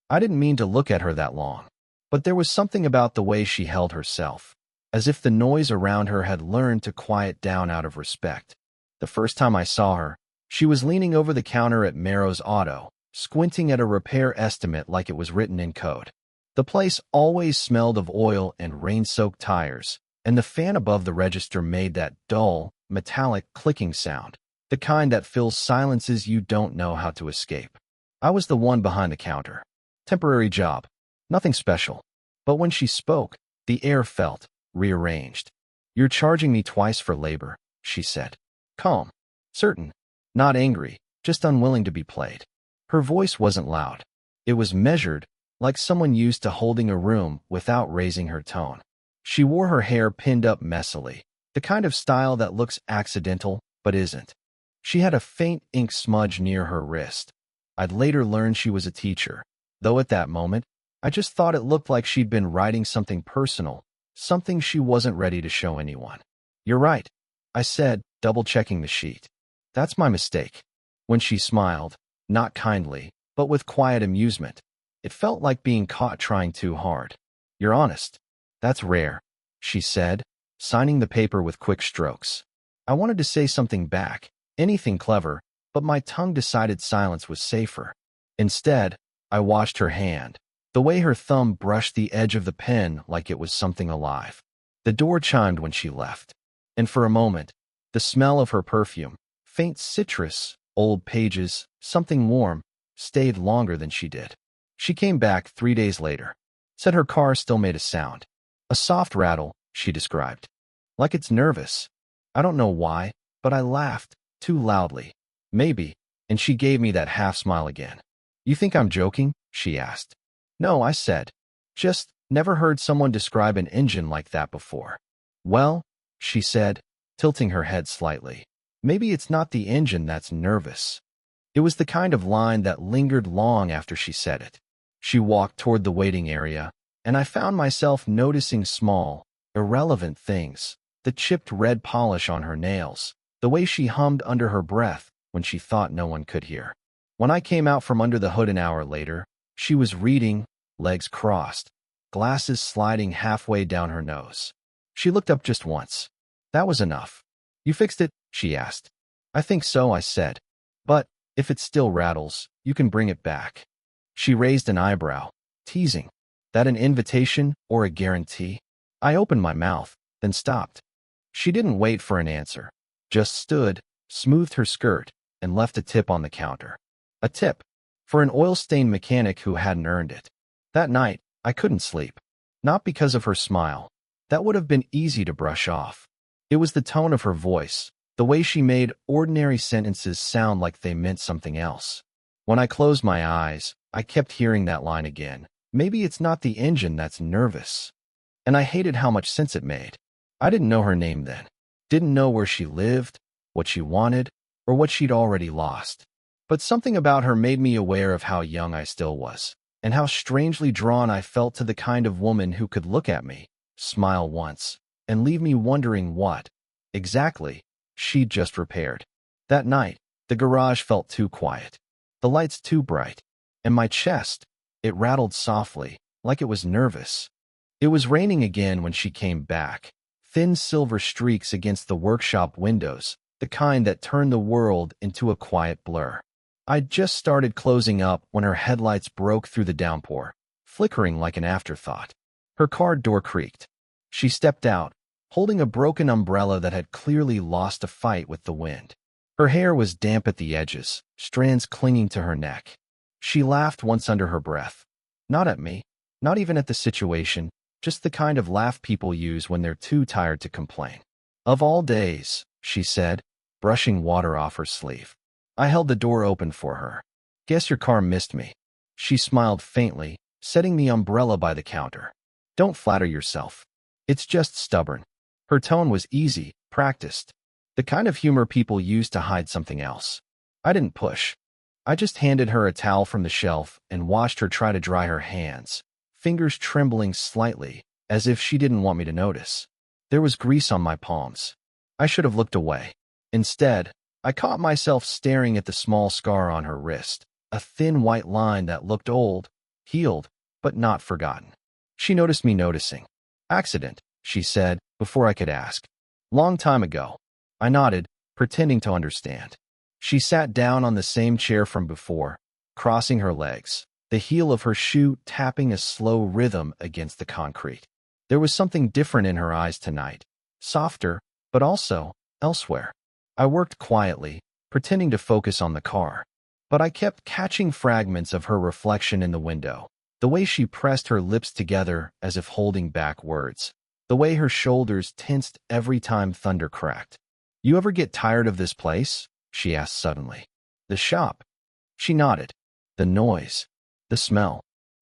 I didn't mean to look at her that long, but there was something about the way she held herself, as if the noise around her had learned to quiet down out of respect. The first time I saw her, she was leaning over the counter at Merrow's Auto, squinting at a repair estimate like it was written in code. The place always smelled of oil and rain-soaked tires, and the fan above the register made that dull, metallic clicking sound, the kind that fills silences you don't know how to escape. I was the one behind the counter. Temporary job. Nothing special. But when she spoke, the air felt rearranged. "You're charging me twice for labor," she said. Calm. Certain. Not angry, just unwilling to be played. Her voice wasn't loud. It was measured, like someone used to holding a room without raising her tone. She wore her hair pinned up messily, the kind of style that looks accidental but isn't. She had a faint ink smudge near her wrist. I'd later learned she was a teacher, though at that moment, I just thought it looked like she'd been writing something personal, something she wasn't ready to show anyone. "You're right," I said, double-checking the sheet. "That's my mistake." When she smiled, not kindly, but with quiet amusement, it felt like being caught trying too hard. "You're honest. That's rare," she said, signing the paper with quick strokes. I wanted to say something back, anything clever, but my tongue decided silence was safer. Instead, I watched her hand, the way her thumb brushed the edge of the pen like it was something alive. The door chimed when she left, and for a moment, the smell of her perfume, faint citrus, old pages, something warm, stayed longer than she did. She came back 3 days later. Said her car still made a sound. A soft rattle, she described. Like it's nervous. I don't know why, but I laughed, too loudly. "Maybe," and she gave me that half smile again. "You think I'm joking?" she asked. "No," I said. "Just never heard someone describe an engine like that before." "Well," she said, tilting her head slightly, "maybe it's not the engine that's nervous." It was the kind of line that lingered long after she said it. She walked toward the waiting area, and I found myself noticing small, irrelevant things, the chipped red polish on her nails, the way she hummed under her breath when she thought no one could hear. When I came out from under the hood an hour later, she was reading, legs crossed, glasses sliding halfway down her nose. She looked up just once. That was enough. "You fixed it?" she asked. "I think so," I said. "But if it still rattles, you can bring it back." She raised an eyebrow, teasing. "That an invitation or a guarantee?" I opened my mouth, then stopped. She didn't wait for an answer, just stood, smoothed her skirt, and left a tip on the counter. A tip for an oil-stained mechanic who hadn't earned it. That night, I couldn't sleep. Not because of her smile. That would have been easy to brush off. It was the tone of her voice, the way she made ordinary sentences sound like they meant something else. When I closed my eyes, I kept hearing that line again. Maybe it's not the engine that's nervous. And I hated how much sense it made. I didn't know her name then. Didn't know where she lived, what she wanted, or what she'd already lost. But something about her made me aware of how young I still was, and how strangely drawn I felt to the kind of woman who could look at me, smile once, and leave me wondering what, exactly, she'd just repaired. That night, the garage felt too quiet, the lights too bright, and my chest, it rattled softly, like it was nervous. It was raining again when she came back, thin silver streaks against the workshop windows, the kind that turned the world into a quiet blur. I'd just started closing up when her headlights broke through the downpour, flickering like an afterthought. Her car door creaked. She stepped out, holding a broken umbrella that had clearly lost a fight with the wind. Her hair was damp at the edges, strands clinging to her neck. She laughed once under her breath. Not at me, not even at the situation, just the kind of laugh people use when they're too tired to complain. "Of all days," she said, brushing water off her sleeve. I held the door open for her. "Guess your car missed me." She smiled faintly, setting the umbrella by the counter. "Don't flatter yourself. It's just stubborn." Her tone was easy, practiced, the kind of humor people use to hide something else. I didn't push. I just handed her a towel from the shelf and watched her try to dry her hands, fingers trembling slightly, as if she didn't want me to notice. There was grease on my palms. I should have looked away. Instead, I caught myself staring at the small scar on her wrist, a thin white line that looked old, healed, but not forgotten. She noticed me noticing. Accident, she said, before I could ask. Long time ago. I nodded, pretending to understand. She sat down on the same chair from before, crossing her legs, the heel of her shoe tapping a slow rhythm against the concrete. There was something different in her eyes tonight, softer, but also elsewhere. I worked quietly, pretending to focus on the car, but I kept catching fragments of her reflection in the window. The way she pressed her lips together as if holding back words. The way her shoulders tensed every time thunder cracked. "You ever get tired of this place?" she asked suddenly. "The shop?" She nodded. "The noise. The smell.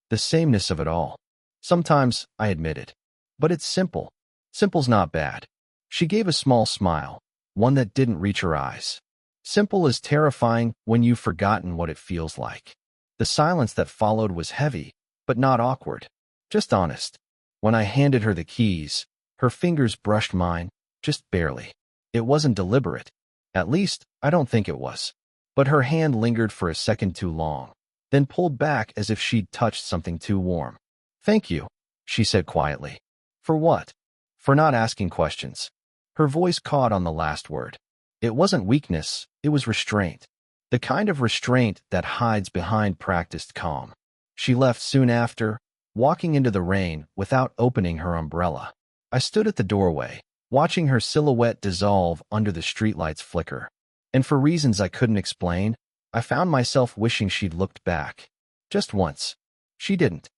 The sameness of it all." "Sometimes," I admitted. "But it's simple. Simple's not bad." She gave a small smile, one that didn't reach her eyes. "Simple is terrifying when you've forgotten what it feels like." The silence that followed was heavy, but not awkward, just honest. When I handed her the keys, her fingers brushed mine, just barely. It wasn't deliberate. At least, I don't think it was. But her hand lingered for a second too long, then pulled back as if she'd touched something too warm. "Thank you," she said quietly. "For what?" "For not asking questions." Her voice caught on the last word. It wasn't weakness, it was restraint. The kind of restraint that hides behind practiced calm. She left soon after, walking into the rain without opening her umbrella. I stood at the doorway, watching her silhouette dissolve under the streetlight's flicker. And for reasons I couldn't explain, I found myself wishing she'd looked back. Just once. She didn't.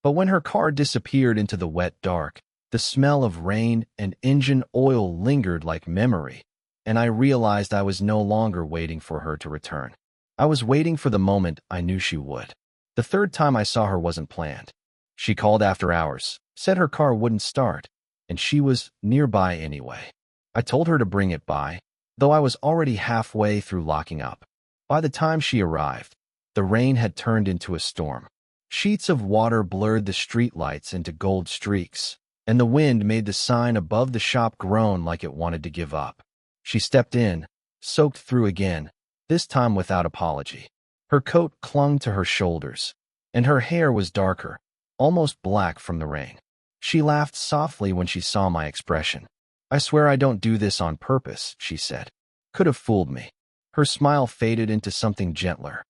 But when her car disappeared into the wet dark, the smell of rain and engine oil lingered like memory, and I realized I was no longer waiting for her to return. I was waiting for the moment I knew she would. The third time I saw her wasn't planned. She called after hours, said her car wouldn't start, and she was nearby anyway. I told her to bring it by, though I was already halfway through locking up. By the time she arrived, the rain had turned into a storm. Sheets of water blurred the streetlights into gold streaks, and the wind made the sign above the shop groan like it wanted to give up. She stepped in, soaked through again, this time without apology. Her coat clung to her shoulders, and her hair was darker, almost black from the rain. She laughed softly when she saw my expression. "I swear I don't do this on purpose," she said. "Could have fooled me." Her smile faded into something gentler.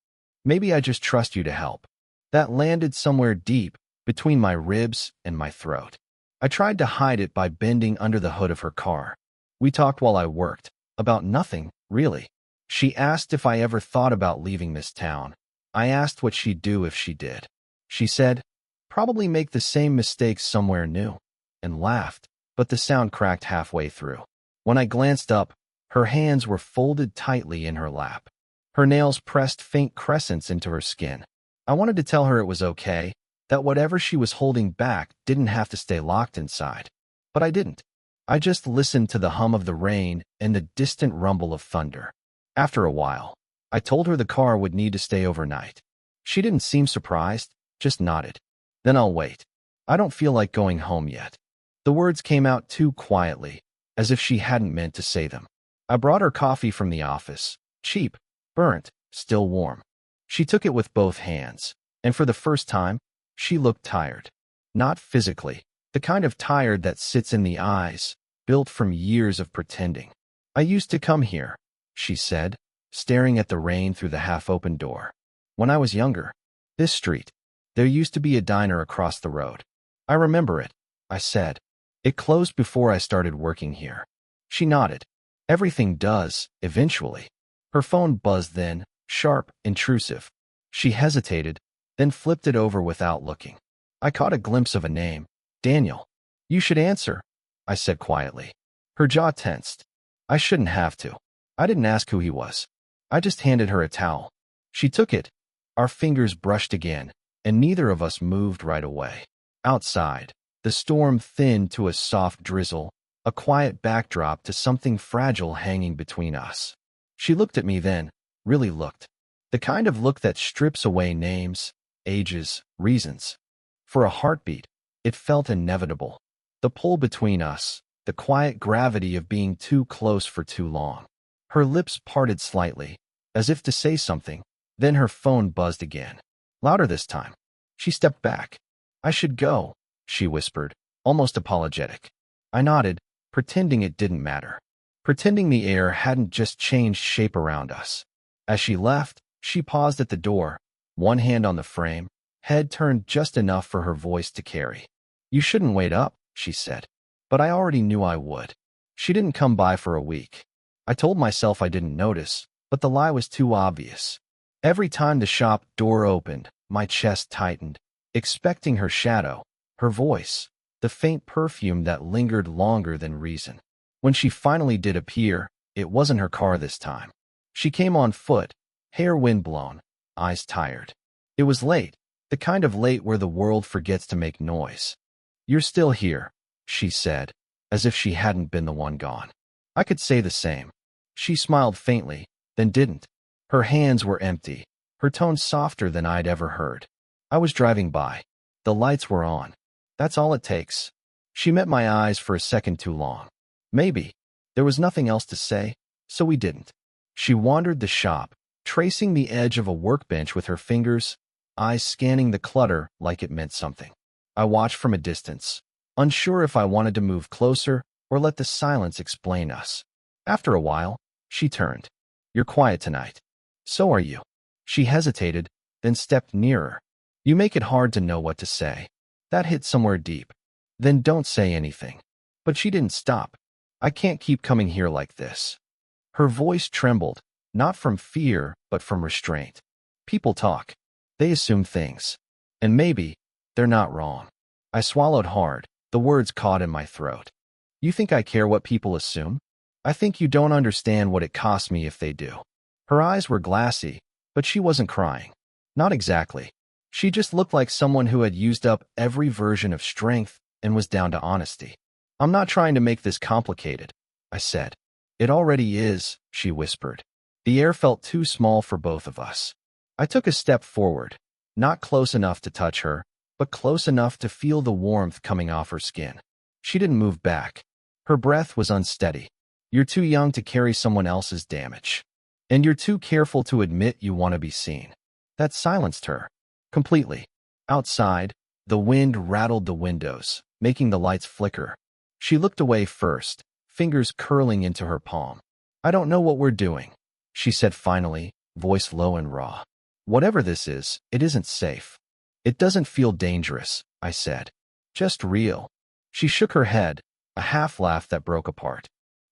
"Maybe I just trust you to help." That landed somewhere deep, between my ribs and my throat. I tried to hide it by bending under the hood of her car. We talked while I worked, about nothing, really. She asked if I ever thought about leaving this town. I asked what she'd do if she did. She said, "Probably make the same mistakes somewhere new," and laughed, but the sound cracked halfway through. When I glanced up, her hands were folded tightly in her lap. Her nails pressed faint crescents into her skin. I wanted to tell her it was okay, that whatever she was holding back didn't have to stay locked inside. But I didn't. I just listened to the hum of the rain and the distant rumble of thunder. After a while, I told her the car would need to stay overnight. She didn't seem surprised, just nodded. "Then I'll wait. I don't feel like going home yet." The words came out too quietly, as if she hadn't meant to say them. I brought her coffee from the office, cheap, burnt, still warm. She took it with both hands, and for the first time, she looked tired. Not physically, the kind of tired that sits in the eyes, built from years of pretending. "I used to come here," she said, staring at the rain through the half-open door. "When I was younger. This street. There used to be a diner across the road." "I remember it," I said. "It closed before I started working here." She nodded. "Everything does, eventually." Her phone buzzed then, sharp, intrusive. She hesitated, then flipped it over without looking. I caught a glimpse of a name. "Daniel." "You should answer," I said quietly. Her jaw tensed. I shouldn't have to. I didn't ask who he was. I just handed her a towel. She took it. Our fingers brushed again, and neither of us moved right away. Outside, the storm thinned to a soft drizzle, a quiet backdrop to something fragile hanging between us. She looked at me then, really looked. The kind of look that strips away names, ages, reasons. For a heartbeat, it felt inevitable. The pull between us, the quiet gravity of being too close for too long. Her lips parted slightly, as if to say something, then her phone buzzed again. Louder this time. She stepped back. I should go, she whispered, almost apologetic. I nodded, pretending it didn't matter. Pretending the air hadn't just changed shape around us. As she left, she paused at the door, one hand on the frame, head turned just enough for her voice to carry. You shouldn't wait up, she said. But I already knew I would. She didn't come by for a week. I told myself I didn't notice, but the lie was too obvious. Every time the shop door opened, my chest tightened, expecting her shadow, her voice, the faint perfume that lingered longer than reason. When she finally did appear, it wasn't her car this time. She came on foot, hair windblown, eyes tired. It was late, the kind of late where the world forgets to make noise. You're still here, she said, as if she hadn't been the one gone. I could say the same. She smiled faintly, then didn't. Her hands were empty, her tone softer than I'd ever heard. I was driving by. The lights were on. That's all it takes. She met my eyes for a second too long. Maybe. There was nothing else to say, so we didn't. She wandered the shop, tracing the edge of a workbench with her fingers, eyes scanning the clutter like it meant something. I watched from a distance, unsure if I wanted to move closer or let the silence explain us. After a while, she turned. You're quiet tonight. So are you. She hesitated, then stepped nearer. You make it hard to know what to say. That hit somewhere deep. Then don't say anything. But she didn't stop. I can't keep coming here like this. Her voice trembled, not from fear, but from restraint. People talk. They assume things. And maybe they're not wrong. I swallowed hard, the words caught in my throat. You think I care what people assume? I think you don't understand what it costs me if they do. Her eyes were glassy, but she wasn't crying. Not exactly. She just looked like someone who had used up every version of strength and was down to honesty. I'm not trying to make this complicated, I said. It already is, she whispered. The air felt too small for both of us. I took a step forward, not close enough to touch her, but close enough to feel the warmth coming off her skin. She didn't move back. Her breath was unsteady. You're too young to carry someone else's damage. And you're too careful to admit you want to be seen. That silenced her. Completely. Outside, the wind rattled the windows, making the lights flicker. She looked away first, fingers curling into her palm. I don't know what we're doing, she said finally, voice low and raw. Whatever this is, it isn't safe. It doesn't feel dangerous, I said. Just real. She shook her head, a half laugh that broke apart.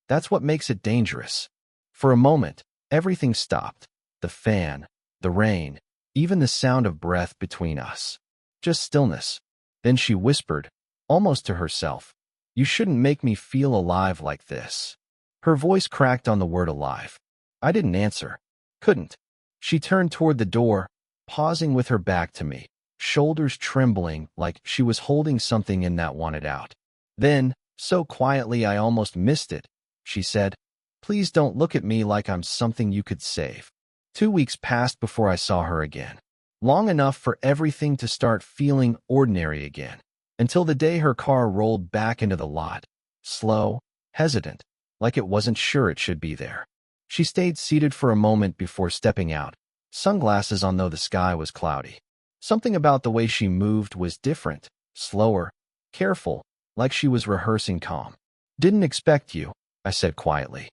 That's what makes it dangerous. For a moment, everything stopped. The fan, the rain, even the sound of breath between us. Just stillness. Then she whispered, almost to herself, you shouldn't make me feel alive like this. Her voice cracked on the word alive. I didn't answer. Couldn't. She turned toward the door, pausing with her back to me, shoulders trembling like she was holding something in that wanted out. Then, so quietly I almost missed it, she said, please don't look at me like I'm something you could save. 2 weeks passed before I saw her again. Long enough for everything to start feeling ordinary again. Until the day her car rolled back into the lot, slow, hesitant, like it wasn't sure it should be there. She stayed seated for a moment before stepping out, sunglasses on though the sky was cloudy. Something about the way she moved was different, slower, careful, like she was rehearsing calm. Didn't expect you, I said quietly.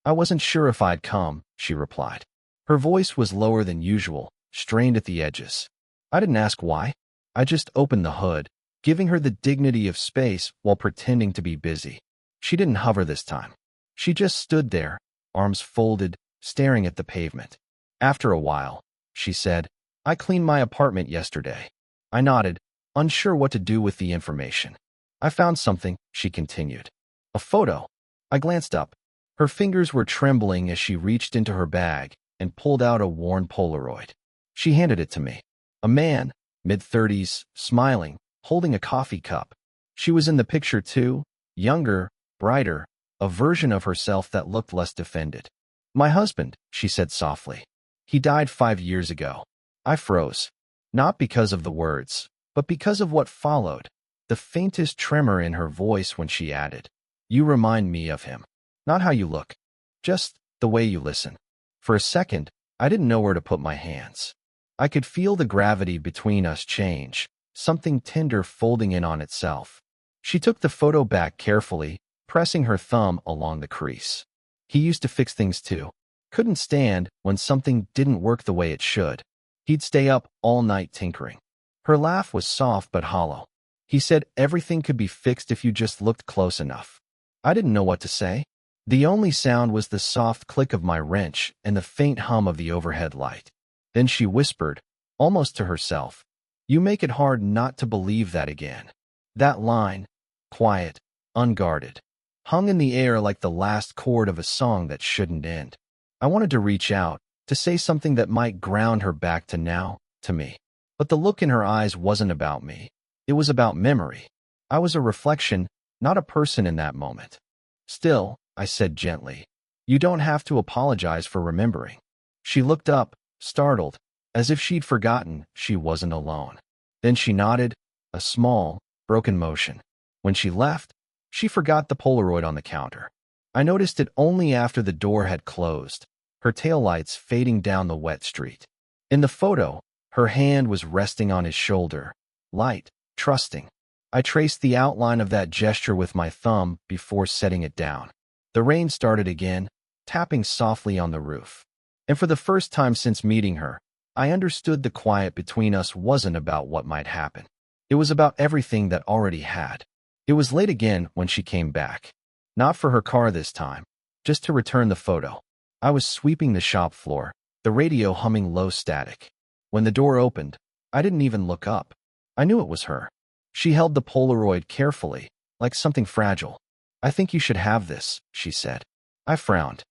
I wasn't sure if I'd come, she replied. Her voice was lower than usual, strained at the edges. I didn't ask why. I just opened the hood, giving her the dignity of space while pretending to be busy. She didn't hover this time. She just stood there, arms folded, staring at the pavement. After a while, she said, I cleaned my apartment yesterday. I nodded, unsure what to do with the information. I found something, she continued. A photo. I glanced up. Her fingers were trembling as she reached into her bag and pulled out a worn Polaroid. She handed it to me. A man, mid-30s, smiling, holding a coffee cup. She was in the picture too, younger, brighter, a version of herself that looked less defended. My husband, she said softly. He died 5 years ago. I froze. Not because of the words, but because of what followed. The faintest tremor in her voice when she added, you remind me of him. Not how you look. Just the way you listen. For a second, I didn't know where to put my hands. I could feel the gravity between us change, something tender folding in on itself. She took the photo back carefully, pressing her thumb along the crease. He used to fix things too. Couldn't stand when something didn't work the way it should. He'd stay up all night tinkering. Her laugh was soft but hollow. He said everything could be fixed if you just looked close enough. I didn't know what to say. The only sound was the soft click of my wrench and the faint hum of the overhead light. Then she whispered, almost to herself, "You make it hard not to believe that again." That line, quiet, unguarded, hung in the air like the last chord of a song that shouldn't end. I wanted to reach out, to say something that might ground her back to now, to me. But the look in her eyes wasn't about me. It was about memory. I was a reflection, not a person in that moment. "Still," I said gently, "you don't have to apologize for remembering." She looked up, startled, as if she'd forgotten she wasn't alone. Then she nodded, a small, broken motion. When she left, she forgot the Polaroid on the counter. I noticed it only after the door had closed, her taillights fading down the wet street. In the photo, her hand was resting on his shoulder, light, trusting. I traced the outline of that gesture with my thumb before setting it down. The rain started again, tapping softly on the roof. And for the first time since meeting her, I understood the quiet between us wasn't about what might happen. It was about everything that already had. It was late again when she came back. Not for her car this time, just to return the photo. I was sweeping the shop floor, the radio humming low static. When the door opened, I didn't even look up. I knew it was her. She held the Polaroid carefully, like something fragile. "I think you should have this," she said. I frowned.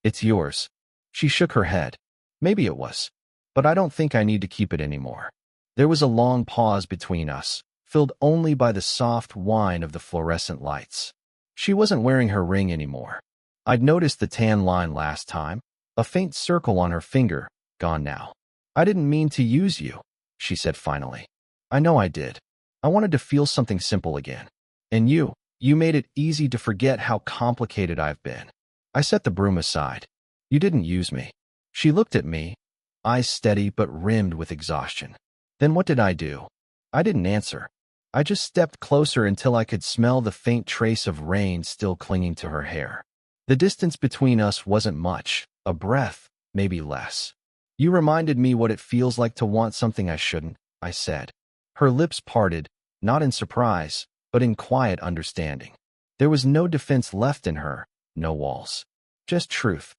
"It's yours." She shook her head. "Maybe it was. But I don't think I need to keep it anymore." There was a long pause between us, filled only by the soft whine of the fluorescent lights. She wasn't wearing her ring anymore. I'd noticed the tan line last time, a faint circle on her finger, gone now. "I didn't mean to use you," she said finally. "I know I did. I wanted to feel something simple again. And you made it easy to forget how complicated I've been." I set the broom aside. "You didn't use me." She looked at me, eyes steady but rimmed with exhaustion. "Then what did I do?" I didn't answer. I just stepped closer until I could smell the faint trace of rain still clinging to her hair. The distance between us wasn't much, a breath, maybe less. "You reminded me what it feels like to want something I shouldn't," I said. Her lips parted, not in surprise, but in quiet understanding. There was no defense left in her, no walls. Just truth.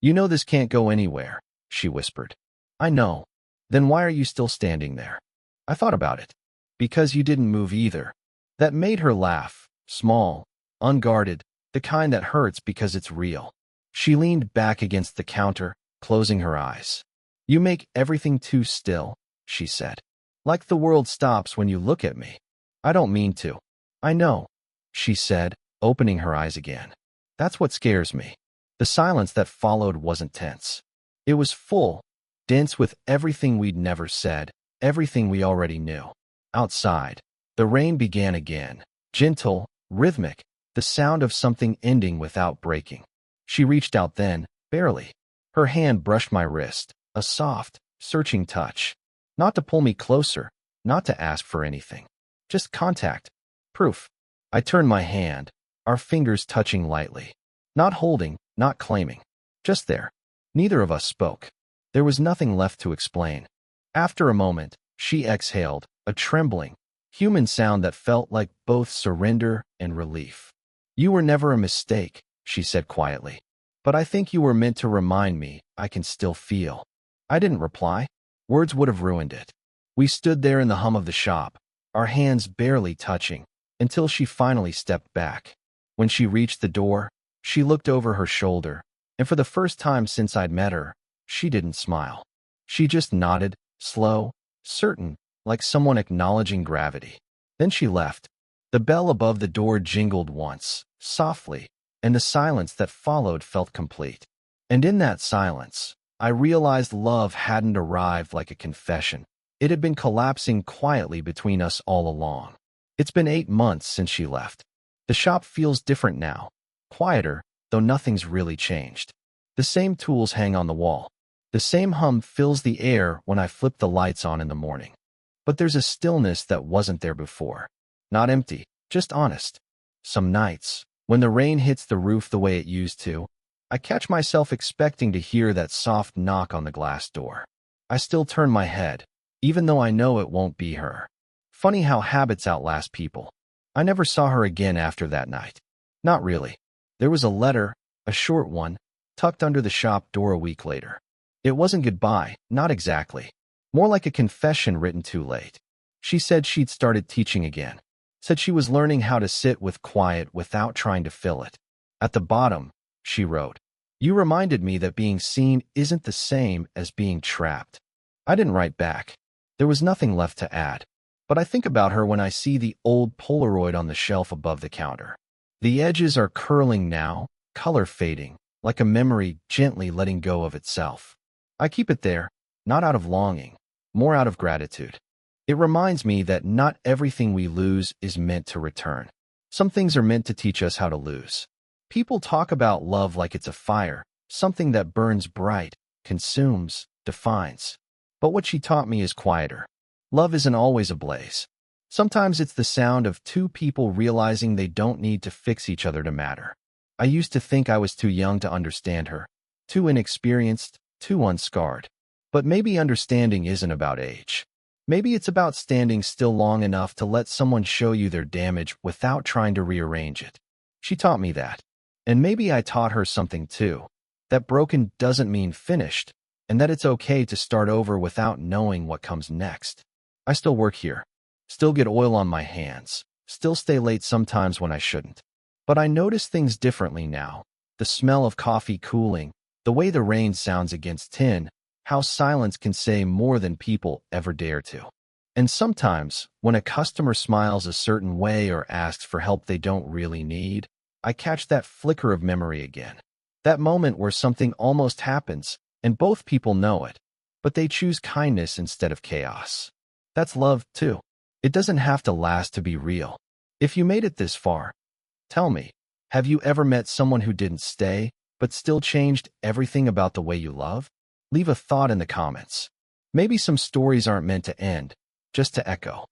"You know this can't go anywhere," she whispered. "I know. Then why are you still standing there?" I thought about it. "Because you didn't move either." That made her laugh, small, unguarded, the kind that hurts because it's real. She leaned back against the counter, closing her eyes. "You make everything too still," she said. "Like the world stops when you look at me." "I don't mean to." "I know," she said, opening her eyes again. "That's what scares me." The silence that followed wasn't tense. It was full, dense with everything we'd never said, everything we already knew. Outside, the rain began again, gentle, rhythmic, the sound of something ending without breaking. She reached out then, barely. Her hand brushed my wrist, a soft, searching touch. Not to pull me closer, not to ask for anything. Just contact. Proof. I turned my hand, our fingers touching lightly. Not holding, not claiming. Just there. Neither of us spoke. There was nothing left to explain. After a moment, she exhaled, a trembling, human sound that felt like both surrender and relief. "You were never a mistake," she said quietly. "But I think you were meant to remind me I can still feel." I didn't reply. Words would have ruined it. We stood there in the hum of the shop, our hands barely touching, until she finally stepped back. When she reached the door, she looked over her shoulder, and for the first time since I'd met her, she didn't smile. She just nodded, slow, certain, like someone acknowledging gravity. Then she left. The bell above the door jingled once, softly, and the silence that followed felt complete. And in that silence, I realized love hadn't arrived like a confession. It had been collapsing quietly between us all along. It's been 8 months since she left. The shop feels different now. Quieter, though nothing's really changed. The same tools hang on the wall. The same hum fills the air when I flip the lights on in the morning. But there's a stillness that wasn't there before. Not empty, just honest. Some nights, when the rain hits the roof the way it used to, I catch myself expecting to hear that soft knock on the glass door. I still turn my head, even though I know it won't be her. Funny how habits outlast people. I never saw her again after that night. Not really. There was a letter, a short one, tucked under the shop door a week later. It wasn't goodbye, not exactly. More like a confession written too late. She said she'd started teaching again. Said she was learning how to sit with quiet without trying to fill it. At the bottom, she wrote, "You reminded me that being seen isn't the same as being trapped." I didn't write back. There was nothing left to add. But I think about her when I see the old Polaroid on the shelf above the counter. The edges are curling now, color fading, like a memory gently letting go of itself. I keep it there, not out of longing, more out of gratitude. It reminds me that not everything we lose is meant to return. Some things are meant to teach us how to lose. People talk about love like it's a fire, something that burns bright, consumes, defines. But what she taught me is quieter. Love isn't always ablaze. Sometimes it's the sound of two people realizing they don't need to fix each other to matter. I used to think I was too young to understand her, too inexperienced, too unscarred. But maybe understanding isn't about age. Maybe it's about standing still long enough to let someone show you their damage without trying to rearrange it. She taught me that. And maybe I taught her something too. That broken doesn't mean finished, and that it's okay to start over without knowing what comes next. I still work here, still get oil on my hands, still stay late sometimes when I shouldn't. But I notice things differently now. The smell of coffee cooling, the way the rain sounds against tin, how silence can say more than people ever dare to. And sometimes, when a customer smiles a certain way or asks for help they don't really need, I catch that flicker of memory again. That moment where something almost happens, and both people know it, but they choose kindness instead of chaos. That's love, too. It doesn't have to last to be real. If you made it this far, tell me, have you ever met someone who didn't stay, but still changed everything about the way you love? Leave a thought in the comments. Maybe some stories aren't meant to end, just to echo.